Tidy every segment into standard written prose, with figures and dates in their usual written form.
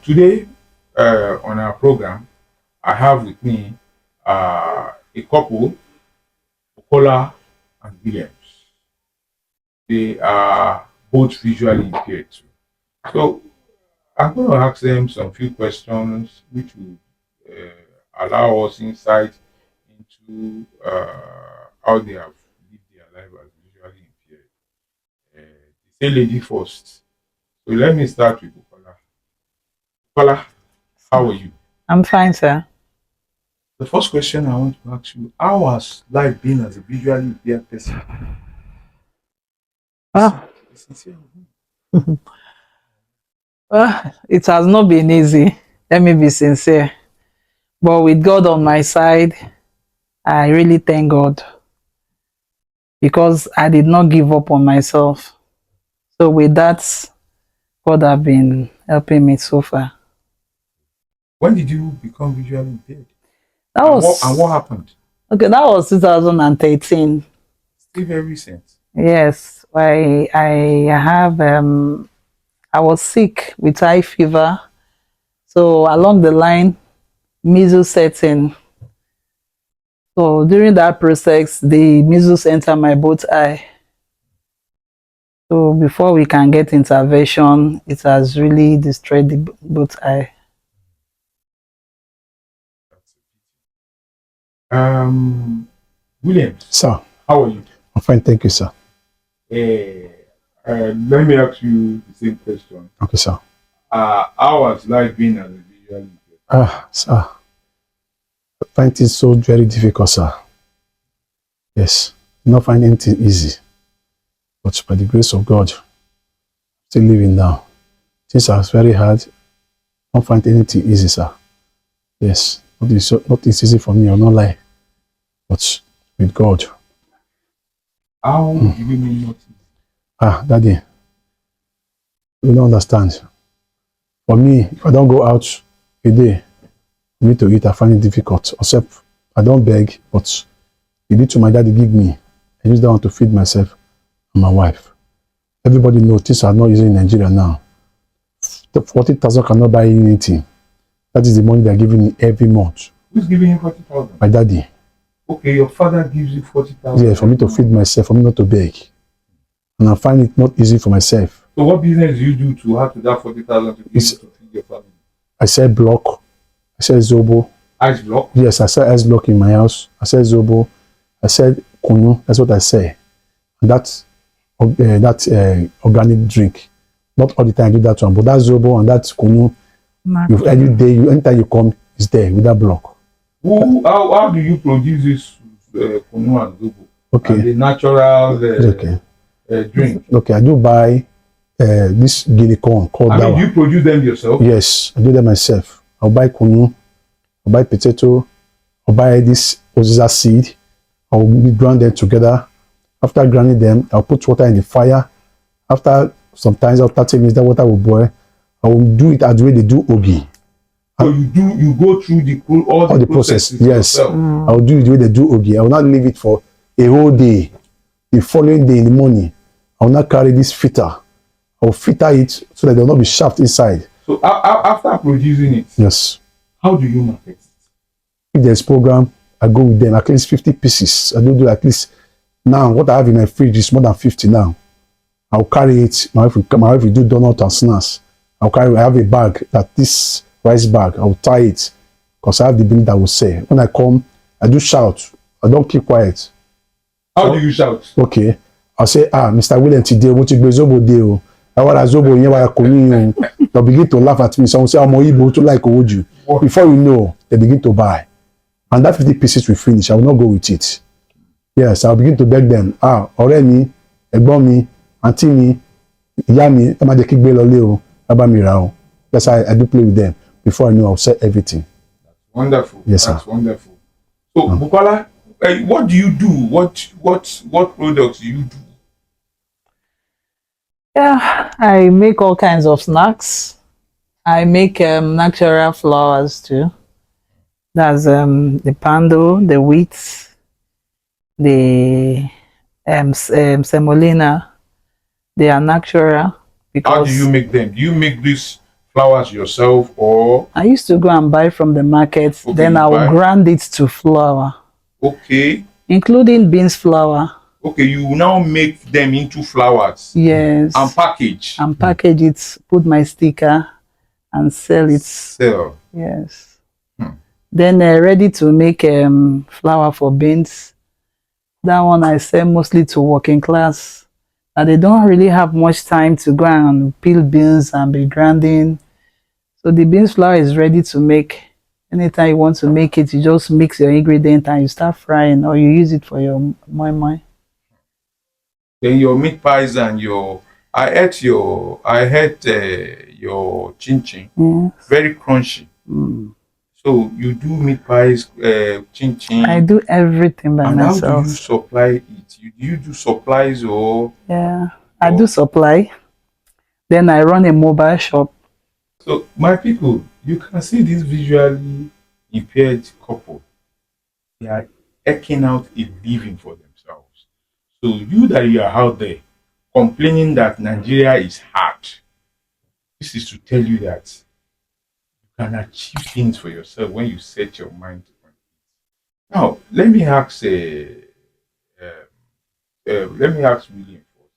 today on our program, I have with me a couple, Okola and Williams. They are both visually impaired too. So I'm going to ask them some few questions which will allow us insight into how they have lived their life as visually impaired. They say lady first. So let me start with Okola. Okola, how are you? I'm fine, sir. The first question I want to ask you, how has life been as a visually impaired person? Ah, Sincere. it has not been easy. Let me be sincere. But with God on my side, I really thank God because I did not give up on myself. So with that, God have been helping me so far. When did you become visually impaired? That And what happened? okay. That was 2013. Still very recent. Yes, I have I was sick with high fever. So along the line, measles set in. So during that process, the measles enter my both eye. So before we can get intervention, it has really destroyed the both eye. Um, Williams, Sir, how are you? I'm fine, thank you, sir. Let me ask you the same question. Okay, sir. How has life been as a visually impaired? Sir, I find it so very difficult, sir. Yes, not find anything easy. But by the grace of God, still living now. Things are very hard. Don't find anything easy, sir. Yes, not easy for me, I'll not lie. But with God. How do you mean not easy? Daddy, you don't understand. For me, if I don't go out a day, for me to eat, I find it difficult. Except I don't beg, but the little my daddy give me, I use that one to feed myself and my wife. Everybody knows things are not easy in Nigeria now. The 40,000 cannot buy anything. That is the money they're giving me every month. Who's giving you 40,000? My daddy. Okay, your father gives you 40,000. Yeah, for me to feed myself, for me not to beg. And I find it not easy for myself. So what business do you do to have to that 40,000 to feed your family? I sell block. I sell zobo. Ice block? Yes, I sell ice block in my house. I sell zobo. I sell kunu. That's what I say. And that's organic drink. Not all the time I do that one, but that zobo and that kunu, any day, anytime you come, it's there with that block. How do you produce this kunu and zobo? Okay. And the natural drink? Okay, I do buy this guinea corn called dawa. Do you produce them yourself? Yes, I do them myself. I'll buy kunu, I'll buy potato, I'll buy this oziza seed, I'll grind them together. After grinding them, I'll put water in the fire. After sometimes after 30 minutes, that water will boil. I will do it as the way they do ogi. So you go through all the process. Yes, I will do it the way they do ogi. I will not leave it for a whole day. The following day in the morning, I will not carry this filter. I will filter it so that there will not be shaft inside. So after producing it, yes, how do you market it? If there's program, I go with them at least 50 pieces. I don't do at least now. What I have in my fridge is more than 50 now. I'll carry it. My wife will do donut and snacks. I have a bag this rice bag. I'll tie it because I have the bill that will say. When I come, I do shout. I don't keep quiet. How do you shout? Okay. I'll say, Mr. William, today, what you go zobo deal? I want a zobo, they'll begin to laugh at me. Someone say, I'm Igbo to like Oju. Before you know, they begin to buy. And that 50 pieces will finish. I will not go with it. Yes, I'll begin to beg them. Ọ̀rẹ́ mi, ẹ̀gbọ́n mi, aunty mi, ìyá mi, ẹ má jẹ́ kí gbé lọ lé o, ẹ bá mi rà o. Yes, I do play with them. Before I know, I'll sell everything. That's wonderful. Yes, That's sir. wonderful. So, Bukola, what do you do? What products do you do? Yeah, I make all kinds of snacks. I make natural flours too. That's the pando, the wheat, the semolina. They are natural. Because how do you make them? Do you make this flowers yourself, or I used to go and buy from the market. okay, Then you I will buy? grind it to flour, Okay, including beans flour. okay, you now make them into flowers and Yes. package, And package it, put my sticker and sell it. sell. Yes. Hmm. Then ready to make flour for beans. That one I sell mostly to working class. And they don't really have much time to go and peel beans and be grinding. So the beans flour is ready to make. Anytime you want to make it, you just mix your ingredient and you start frying, or you use it for your moi moi. Then your meat pies and your, I ate your chin chin, Yes. very crunchy. Mm. So you do meat pies, chin I chin, do everything by and how do you myself. supply it? Do you do supplies, or? Yeah, I do supply. Then I run a mobile shop. So my people, you can see this visually impaired couple. They are eking out a living for themselves. So you that you are out there complaining that Nigeria is hard, this is to tell you that you can achieve things for yourself when you set your mind on it. Now, let me ask William first.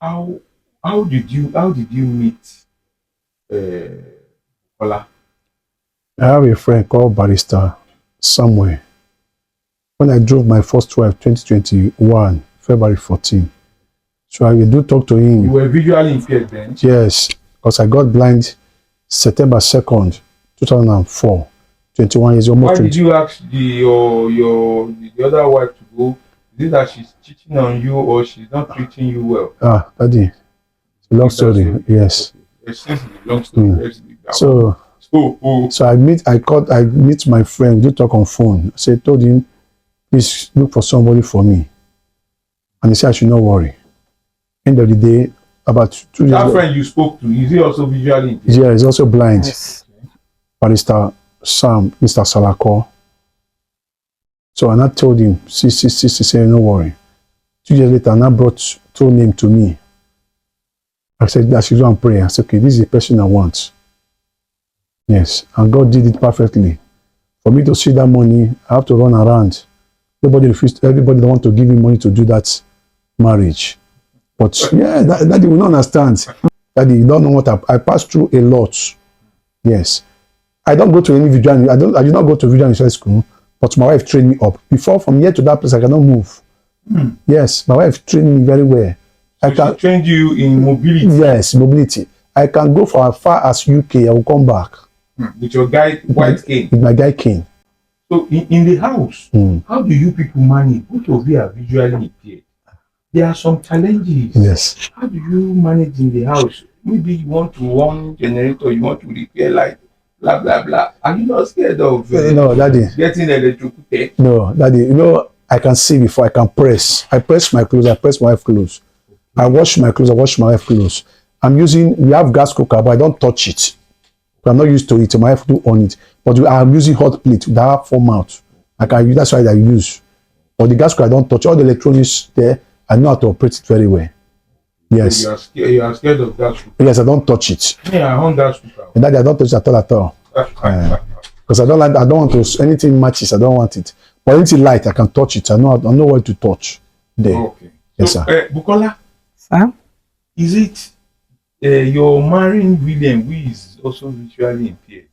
How how did you meet Ola? I have a friend called Barrister somewhere. When I drove my first wife, 2021, February 14. So I do talk to him. You were visually impaired then? Yes, because I got blind September 2nd, 2004. 21 years, almost Why 20. did you ask the other wife to go? Is it that she's cheating on you, or she's not treating you well? Daddy, it's a long story. Yes. Okay. Since it's a long story, let's leave that So, one. so I meet my friend, we do talk on phone. I told him, please look for somebody for me. And he said I should not worry. End of the day, about 2 years. That friend you spoke to, is he also visually impaired? Yeah, he's also blind. Yes. Barrister Sam, Mr. Salako. So I told him, see, say, no worry. 2 years later, I brought two name to me. I said, I should go and pray. I said, okay, this is the person I want. Yes, and God did it perfectly. For me to see that money, I have to run around. Nobody refused, everybody don't want to give me money to do that marriage. But yeah, Daddy will not understand. Daddy, you don't know what I passed through a lot. Yes. I don't go to any visual, I did not go to visual insurance school, but my wife trained me up. Before, from here to that place, I cannot move. Yes, my wife trained me very well. So she trained you in mobility? Yes, mobility. I can go for as far as UK, I will come back. With your guy, white cane? With my guy cane. So in the house, how do you people manage? Both of you are visually impaired. There are some challenges. Yes. How do you manage in the house? Maybe you want to run generator, you want to repair light, blah blah blah. Are you not scared of no, Daddy, getting electrocuted? No, Daddy, I can see before I can press. I press my clothes, I press my wife clothes. I wash my clothes, I wash my wife clothes. We have gas cooker, but I don't touch it. I'm not used to it, my wife do on it. But I'm using hot plate that have 4 mouths. That's why I use. But the gas cooker, I don't touch. All the electronics there, I know how to operate it very well. Yes. So you are scared of gas cooker? Yes, I don't touch it. Yeah, I want gas cooker. And Daddy, I don't touch it at all. Because I don't want to, anything matches, I don't want it. But anything light, I can touch it. I know where to touch there. Okay. Yes, so, sir. Bukola, Sir? is it your marrying William, who is also visually impaired?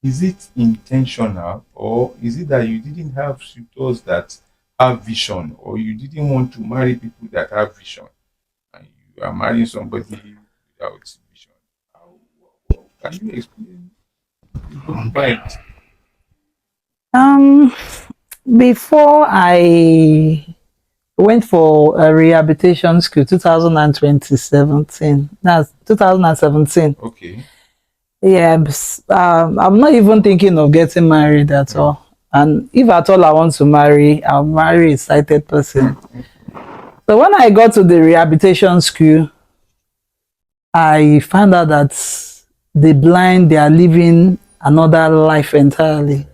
Is it intentional, or is it that you didn't have suitors that have vision, or you didn't want to marry people that have vision, and you are marrying somebody without vision? Can you explain the point? Before I went for a rehabilitation school, 2017. That's 2017. Okay. Yeah, I'm not even thinking of getting married at all. And if at all I want to marry, I'll marry a sighted person. So when I got to the rehabilitation school, I found out that the blind, they are living another life entirely.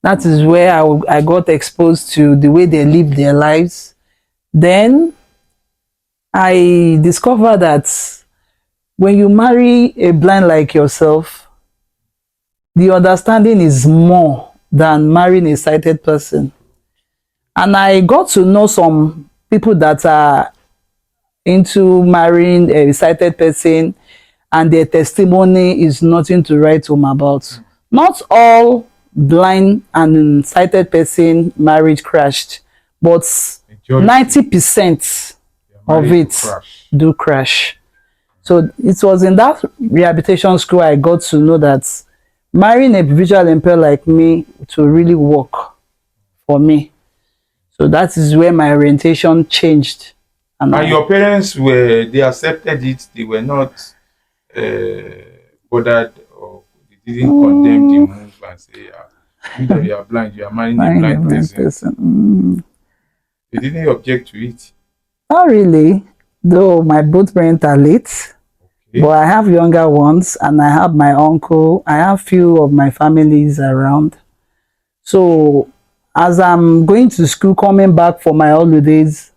That is where I got exposed to the way they live their lives. Then I discovered that when you marry a blind like yourself, the understanding is more than marrying a sighted person. And I got to know some people that are into marrying a sighted person, and their testimony is nothing to write home about. Not all blind and sighted person marriage crashed, but 90% of it do crash. So it was in that rehabilitation school I got to know that marrying a visual impaired like me to really work for me. So that is where my orientation changed. And your parents they accepted it, they were not bothered, or they didn't condemn the move and say, you are blind, you are marrying a blind person. They didn't object to it. Not really, though my both parents are late. Okay. But I have younger ones, and I have my uncle. I have few of my families around. So as I'm going to school, coming back for my holidays,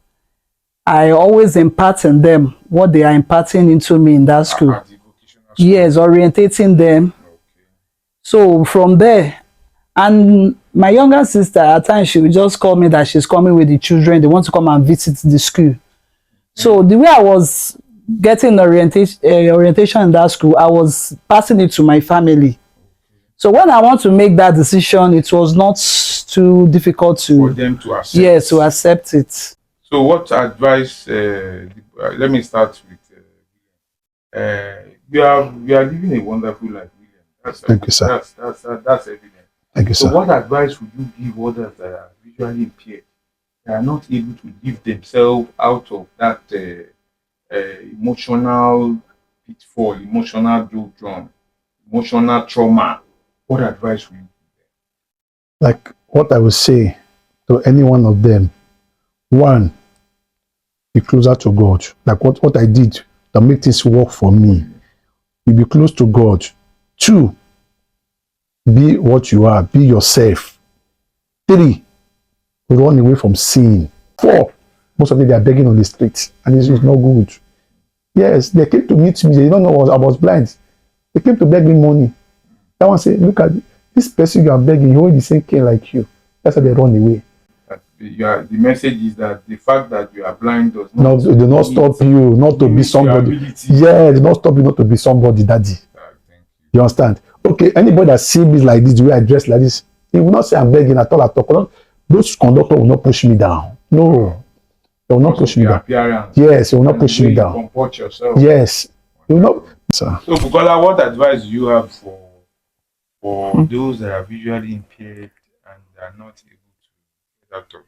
I always impart in them what they are imparting into me in that school. Yes, orientating them. Okay. So from there, and my younger sister, at times she will just call me that she's coming with the children. They want to come and visit the school. So the way I was getting orientation in that school, I was passing it to my family. So when I want to make that decision, it was not too difficult for them to accept. Yes, to accept it. So what advice? Let me start with. You are living a wonderful life, William. Thank you, sir. That's evident. Thank you, sir. So what advice would you give others that are visually impaired? They are not able to lift themselves out of that emotional pitfall, emotional doldrum, emotional trauma. What advice would you give them? Like what I would say to any one of them: one, be closer to God. Like what I did that make things work for me. You be close to God. Two, be what you are. Be yourself. Three, run away from sin. Four, most of them, they are begging on the streets, and it's not good. Yes, they came to meet me. They don't know I was blind. They came to beg me money. That one say, look at this person you are begging, he hold the same cane like you. That's why they run away. The message is that the fact that you are blind does not do not stop you not to be somebody. Yeah, do not stop you not to be somebody, daddy. You understand? Okay, anybody that see me like this, the way I dress like this, he will not say I'm begging at all. Those conductors will not push me down. No. They will not push me down. Yes, they will not push me down. Comport yourself. Yes. You will not. Sir. So, Bukola, what advice do you have for those that are visually impaired and are not able to get out of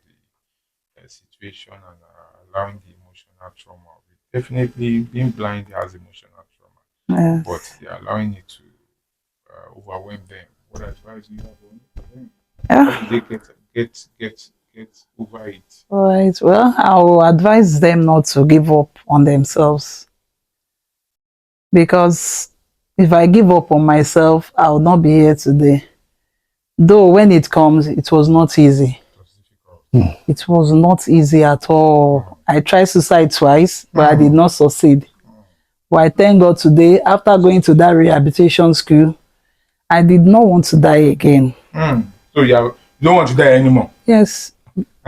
the situation and allowing the emotional trauma of it? Definitely, being blind has emotional trauma, yes. But they are allowing it to overwhelm them. What advice do you have for them? How do they get over it? All right. Well, I will advise them not to give up on themselves, because if I give up on myself, I will not be here today. Though when it comes, it was not easy. It was not easy at all. I tried suicide twice, but I did not succeed. But I thank God today, after going to that rehabilitation school, I did not want to die again. So you don't want to die anymore? Yes.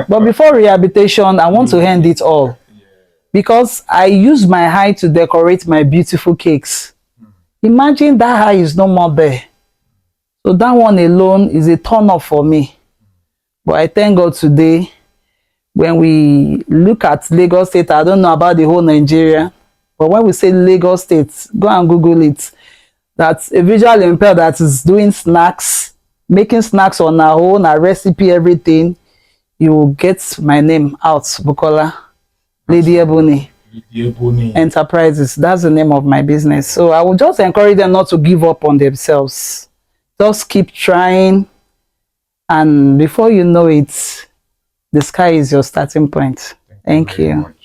But before rehabilitation, I want to end it all. Because I use my eye to decorate my beautiful cakes. Imagine that eye is no more there. So that one alone is a turn off for me. But I thank God today, when we look at Lagos State, I don't know about the whole Nigeria, but when we say Lagos State, go and Google it. That's a visual impaired that is doing snacks, making snacks on our own, our recipe, everything. You will get my name out, Bukola. Lady Ebony Enterprises. That's the name of my business. So I will just encourage them not to give up on themselves. Just keep trying. And before you know it, the sky is your starting point. Thank you.